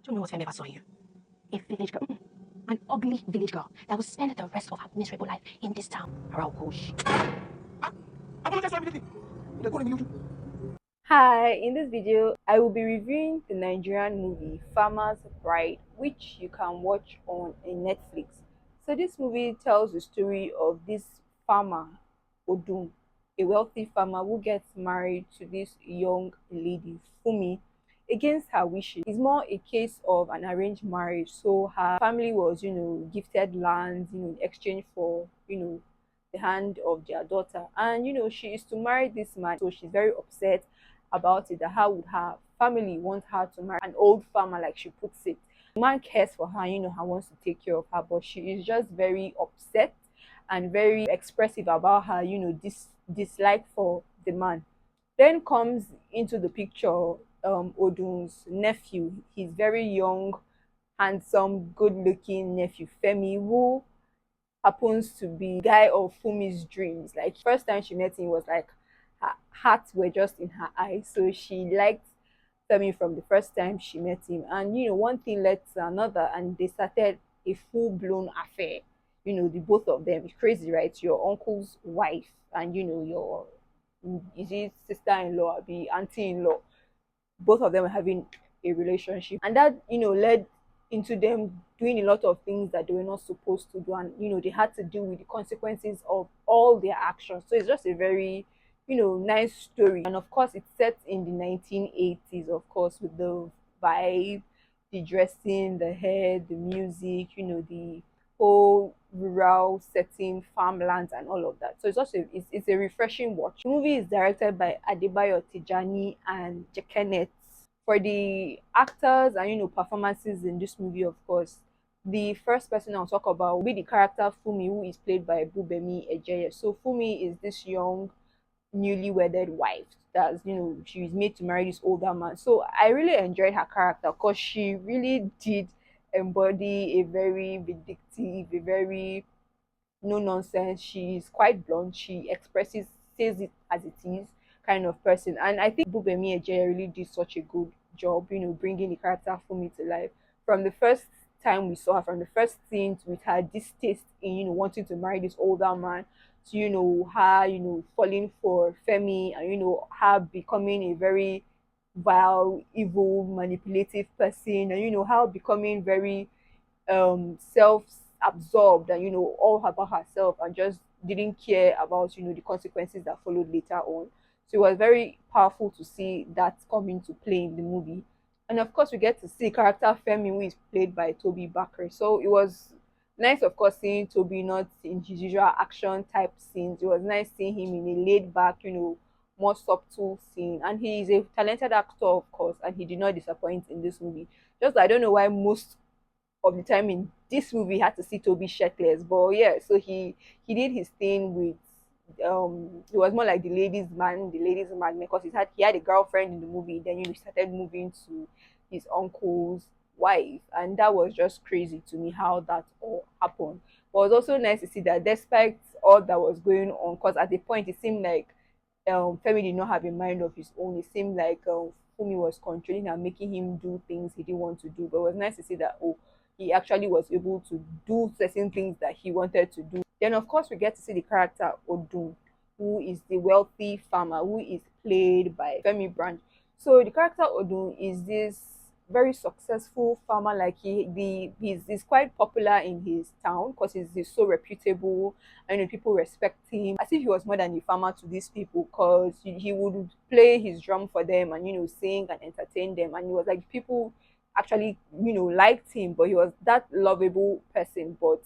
Do you know what I never saw here? A village girl. An ugly village girl that will spend the rest of her miserable life in this town. Raukosh. Apologize for everything. Hi, in this video, I will be reviewing the Nigerian movie Farmer's Bride, which you can watch on Netflix. So this movie tells the story of this farmer, Odun, a wealthy farmer who gets married to this young lady, Fumi, against her wishes. It's more a case of an arranged marriage. So her family was, gifted lands, in exchange for, the hand of their daughter. And, she is to marry this man. So she's very upset about it, that how would her family want her to marry an old farmer, like she puts it. The man cares for her, her wants to take care of her, but she is just very upset and very expressive about her, this dislike for the man. Then comes into the picture Odun's nephew. He's very young, handsome, good-looking nephew, Femi, who happens to be the guy of Fumi's dreams. Like, first time she met him was like her heart were just in her eyes. So she liked Femi from the first time she met him. And one thing led to another, and they started a full-blown affair. The both of them. It's crazy, right? Your uncle's wife and your is it sister-in-law or be auntie-in-law. Both of them were having a relationship. And that, led into them doing a lot of things that they were not supposed to do, and they had to deal with the consequences of all their actions. So it's just a very nice story. And of course it's set in the 1980s, of course, with the vibe, the dressing, the hair, the music, the whole rural setting, farmlands and all of that. So it's also it's a refreshing watch. The movie is directed by Adebayo, Tijani and Jekenet. For the actors and performances in this movie, of course, the first person I'll talk about will be the character Fumi, who is played by Gbubemi Ejeye. So Fumi is this young, newly wedded wife that's she's made to marry this older man. So I really enjoyed her character because she really did embody a very vindictive, a very no nonsense. She's quite blunt. She expresses, says it as it is kind of person. And I think Gbubemi Ejeye really did such a good job, bringing the character for me to life. From the first time we saw her, from the first scenes with her distaste in, wanting to marry this older man, to, her, falling for Femi and, her becoming a very vile, evil, manipulative person and, her becoming very self-absorbed and all about herself and just didn't care about the consequences that followed later on. So it was very powerful to see that come into play in the movie. And of course we get to see character Femi, who is played by Tobi Bakre. So it was nice, of course, seeing Tobi not in his usual action type scenes. It was nice seeing him in a laid back, more subtle scene. And he is a talented actor, of course, and he did not disappoint in this movie. Just I don't know why most of the time in this movie he had to see Toby shirtless, but yeah, so he did his thing with he was more like the ladies man, because he had a girlfriend in the movie. Then he started moving to his uncle's wife, and that was just crazy to me how that all happened. But it was also nice to see that despite all that was going on, because at the point it seemed like Femi did not have a mind of his own. It seemed like Fumi was controlling and making him do things he didn't want to do. But it was nice to see that he actually was able to do certain things that he wanted to do. Then of course we get to see the character Odun, who is the wealthy farmer, who is played by Femi Branch. So the character Odun is this very successful farmer. Like he's quite popular in his town because he's so reputable and people respect him as if he was more than a farmer to these people, because he would play his drum for them and sing and entertain them, and it was like people actually liked him, but he was that lovable person. But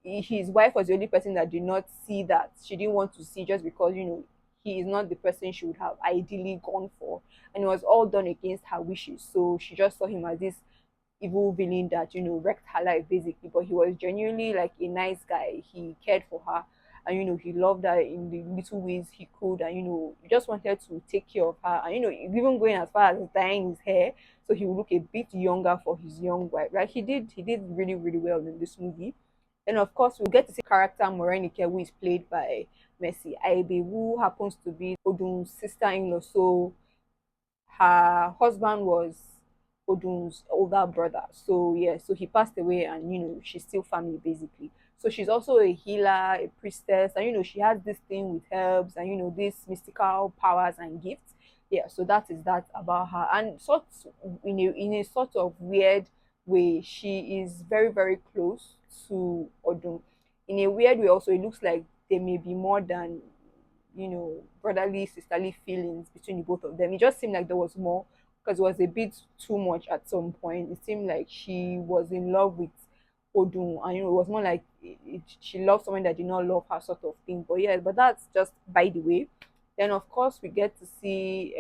his wife was the only person that did not see that. She didn't want to see, just because he is not the person she would have ideally gone for, and it was all done against her wishes. So she just saw him as this evil villain that wrecked her life basically. But he was genuinely like a nice guy. He cared for her and he loved her in the little ways he could, and he just wanted to take care of her, and even going as far as dyeing his hair so he would look a bit younger for his young wife. Right, he did really really well in this movie. And of course we get to see character Morenike, who is played by Mercy Aigbe, who happens to be Odun's sister-in-law. So her husband was Odun's older brother. So yeah, so he passed away, and she's still family basically. So she's also a healer, a priestess, and she has this thing with herbs and these mystical powers and gifts. Yeah, so that is that about her. And in a sort of weird way, she is very, very close to Odun. In a weird way, also, it looks like there may be more than brotherly, sisterly feelings between the both of them. It just seemed like there was more, because it was a bit too much at some point. It seemed like she was in love with Odun, and it was more like she loved someone that did not love her, sort of thing. But yeah, but that's just by the way. Then of course we get to see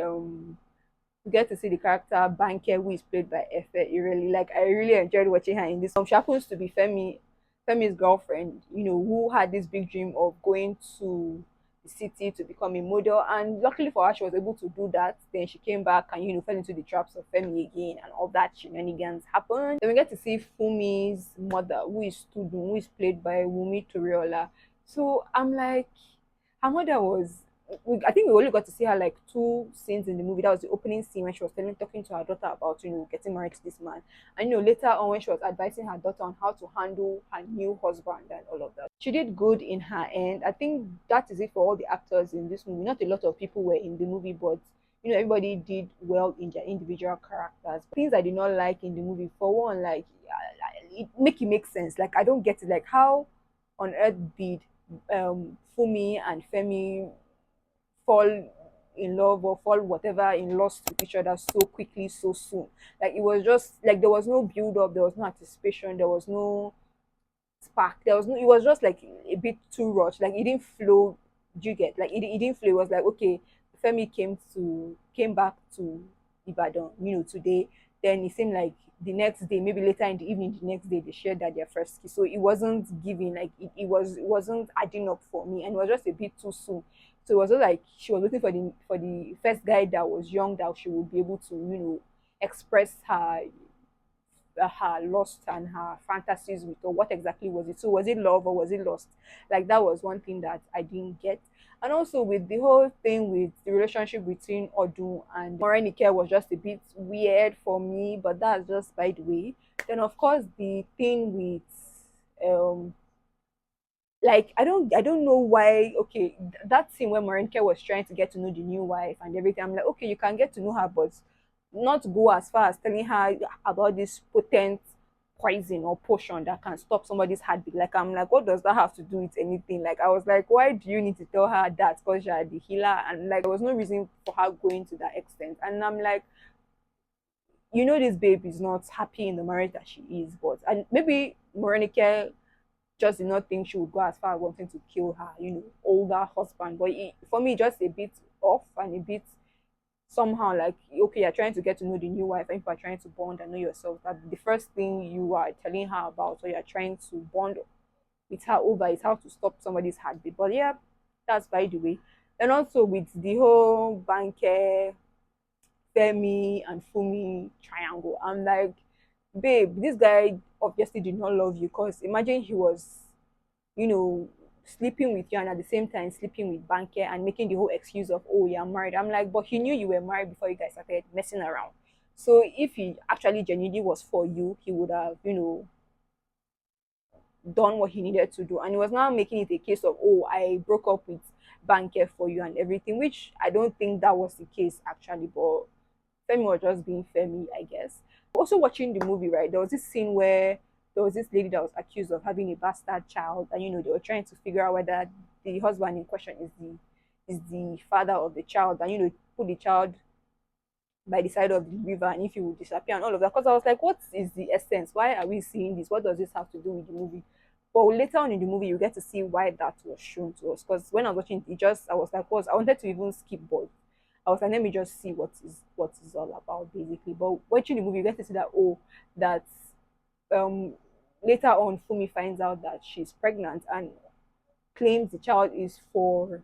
the character Banke, who is played by Efe Irele. Like, I really enjoyed watching her in this. She happens to be Femi's girlfriend, who had this big dream of going to the city to become a model. And luckily for her, she was able to do that. Then she came back and fell into the traps of Femi again, and all that shenanigans happened. Then we get to see Fumi's mother, who is Tudun, who is played by Wumi Toriola. So I'm like, her mother was, I think we only got to see her like two scenes in the movie. That was the opening scene when she was talking to her daughter about getting married to this man, and later on when she was advising her daughter on how to handle her new husband and all of that. She did good in her end. I think that is it for all the actors in this movie. Not a lot of people were in the movie, but everybody did well in their individual characters. Things I did not like in the movie, for one, like, it make sense. Like, I don't get it. Like, how on earth did Fumi and Femi fall in love or fall whatever in lust with each other so quickly, so soon? Like, it was just like there was no build up, there was no anticipation, there was no spark, there was no, it was just like a bit too rushed. Like, it didn't flow. Do you get? Like, it didn't flow. It was like, okay, Femi came back to Ibadan, today. Then it seemed like the next day, maybe later in the evening, the next day, they shared that their first kiss. So it wasn't giving, like, it wasn't adding up for me, and it was just a bit too soon. So it was just like she was waiting for the first guy that was young, that she would be able to express her lust and her fantasies with, or what exactly was it? So was it love or was it lust? Like, that was one thing that I didn't get. And also with the whole thing with the relationship between Odun and Morenike was just a bit weird for me, but that's just by the way. Then of course the thing with like, I don't know why. Okay, that scene where Morenike was trying to get to know the new wife and everything, I'm like, okay, you can get to know her, but not go as far as telling her about this potent poison or potion that can stop somebody's heartbeat. Like, I'm like, what does that have to do with anything? Like, I was like, why do you need to tell her that? Because you're the healer, and like, there was no reason for her going to that extent. And I'm like, this babe is not happy in the marriage that she is, but, and maybe Morenike just did not think she would go as far as wanting to kill her, older husband. But for me, just a bit off, and a bit somehow like, okay, you're trying to get to know the new wife, and people are trying to bond and know yourself. That the first thing you are telling her about, or you're trying to bond with her over, is how to stop somebody's heartbeat. But yeah, that's by the way. And also with the whole Banke, Femi, and Fumi triangle, I'm like, babe, this guy obviously did not love you, because imagine he was, you know, sleeping with you and at the same time sleeping with Banker and making the whole excuse of, oh, you're married. I'm like, but he knew you were married before you guys started messing around. So if he actually genuinely was for you, he would have, done what he needed to do. And he was now making it a case of, oh, I broke up with Banker for you and everything, which I don't think that was the case actually, but Femi was just being Femi, I guess. Also watching the movie, right, there was this scene where there was this lady that was accused of having a bastard child, and they were trying to figure out whether the husband in question is the father of the child, and put the child by the side of the river, and if he would disappear and all of that. Because I was like, what is the essence? Why are we seeing this? What does this have to do with the movie? But later on in the movie, you get to see why that was shown to us. Because when I was watching it, I was like, I wanted to even skip, but I was like, let me just see what is all about basically. But watching the movie, you get to see that, that um later on Fumi finds out that she's pregnant and claims the child is for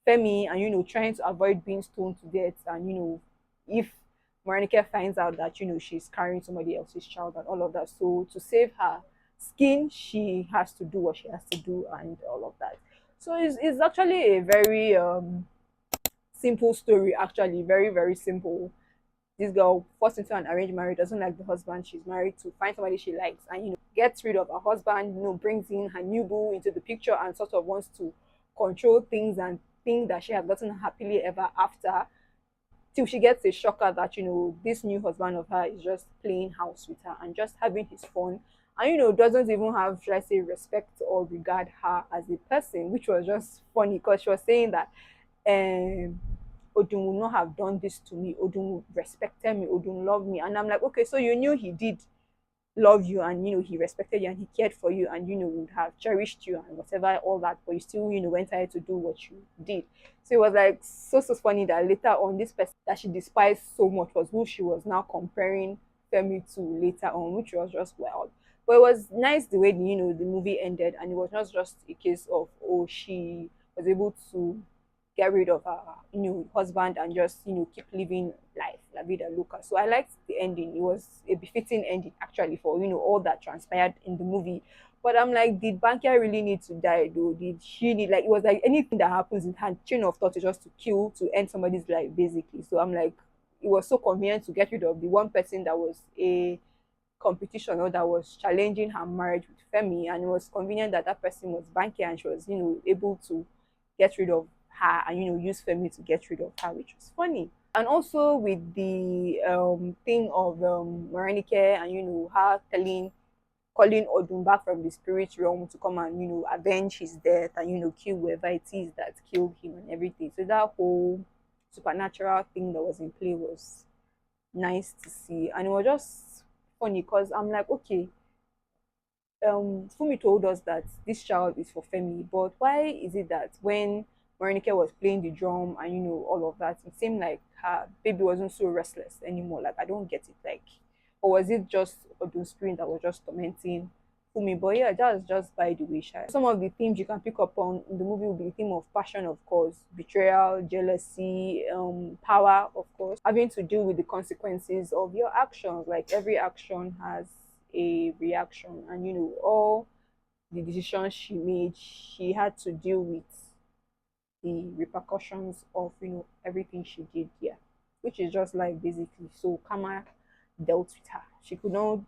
Femi, and trying to avoid being stoned to death. And if Morenike finds out that she's carrying somebody else's child and all of that, so to save her skin, she has to do what she has to do and all of that. So it's actually a very simple story, actually, very, very simple. this girl forced into an arranged marriage, doesn't like the husband she's married to, find somebody she likes, and gets rid of her husband, brings in her new boo into the picture and sort of wants to control things and think that she has gotten happily ever after, till she gets a shocker that this new husband of her is just playing house with her and just having his fun, and doesn't even have, should I say, respect or regard her as a person, which was just funny because she was saying that um Odun would not have done this to me. Odun respected me. Odun loved me. And I'm like, okay, so you knew he did love you, and he respected you and he cared for you, and would have cherished you and whatever, all that, but you still went ahead to do what you did. So it was like so funny that later on, this person that she despised so much was who she was now comparing Femi to later on, which was just wild. But it was nice the way the movie ended, and it was not just a case of, oh, she was able to get rid of her husband and just keep living life la vida loca. So I liked the ending. It was a befitting ending actually for all that transpired in the movie. But I'm like, did Bankia really need to die though? Did she need, like, it was like anything that happens in her chain of thought is just to kill, to end somebody's life basically. So I'm like, it was so convenient to get rid of the one person that was a competition or that was challenging her marriage with Femi, and it was convenient that that person was Bankia and she was able to get rid of her and use Femi to get rid of her, which was funny. And also with the thing of Morenike and her calling Odun back from the spirit realm to come and avenge his death and kill whoever it is that killed him and everything. So that whole supernatural thing that was in play was nice to see, and it was just funny because I'm like, okay, Fumi told us that this child is for Femi, but why is it that when Morenike was playing the drum and all of that, it seemed like her baby wasn't so restless anymore? Like, I don't get it. Like, or was it just the spirit that was just tormenting Fumi? But yeah, that's just by the way. Some of the themes you can pick up on in the movie will be the theme of passion, of course, betrayal, jealousy, power, of course, having to deal with the consequences of your actions. Like, every action has a reaction, and all the decisions she made, she had to deal with the repercussions of everything she did. Yeah, which is just like basically. So karma dealt with her. She could not,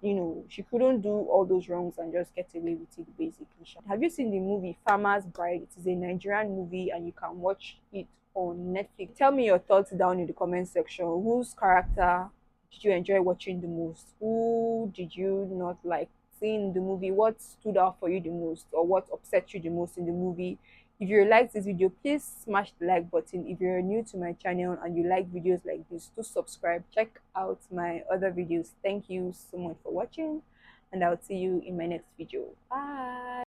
she couldn't do all those wrongs and just get away with it basically. Have you seen the movie Farmer's Bride? It is a Nigerian movie and you can watch it on Netflix. Tell me your thoughts down in the comment section. Whose character did you enjoy watching the most? Who did you not like seeing the movie? What stood out for you the most, or what upset you the most in the movie? If you liked this video, please smash the like button. If you're new to my channel and you like videos like this, do subscribe. Check out my other videos. Thank you so much for watching, and I'll see you in my next video. Bye.